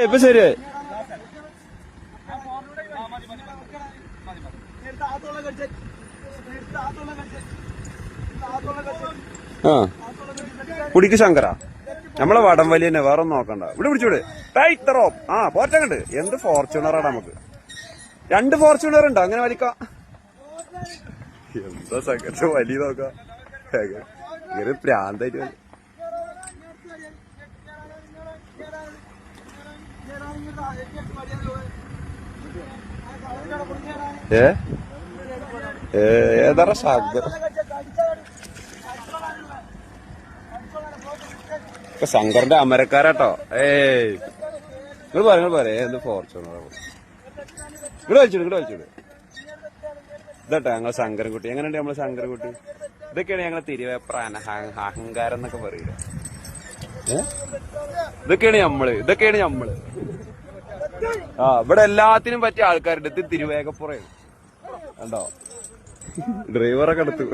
ഇപ്പൊ ശരിയായി. ആ കുടിക്ക് ശങ്കര നമ്മളെ വടം വലി തന്നെ, വേറെ ഒന്നും നോക്കണ്ട. ഇവിടെ പിടിച്ചൂടെ ടൈറ്ററോ. ആ പോറ്റങ്ങണ്ട്. എന്ത് ഫോർച്യൂണറാണ് നമുക്ക്. 2 ഫോർച്യൂണർ ഉണ്ട്. അങ്ങനെ വലിക്കാം. എന്താ സംഘർഷം വലിയ നോക്കാം. ഇങ്ങനെ പ്രാന്തായിട്ട് ഏതാ ശബ്ദം. ശങ്കറിന്റെ അമരക്കാരാട്ടോ. നിങ്ങൾ പറയാ എന്ത് ഫോർച്യൂണർ. ഇവിടെ വലിച്ചൂട്. ഇതട്ടോ ഞങ്ങളെ ശങ്കരൻകുട്ടി. എങ്ങനെയുണ്ട് നമ്മളെ ശങ്കരൻകുട്ടി? ഇതൊക്കെയാണ് ഞങ്ങളെ തിരുവേപ്ര അഹങ്കാരം എന്നൊക്കെ പറയില്ല. ഇതൊക്കെയാണ് നമ്മള്. ആ ഇവിടെ എല്ലാത്തിനും പറ്റിയ ആൾക്കാരുണ്ട്. ഇത് തിരുവേഗപ്പുറയാണ് കണ്ടോ. ഡ്രൈവറൊക്കെ എടുത്തു.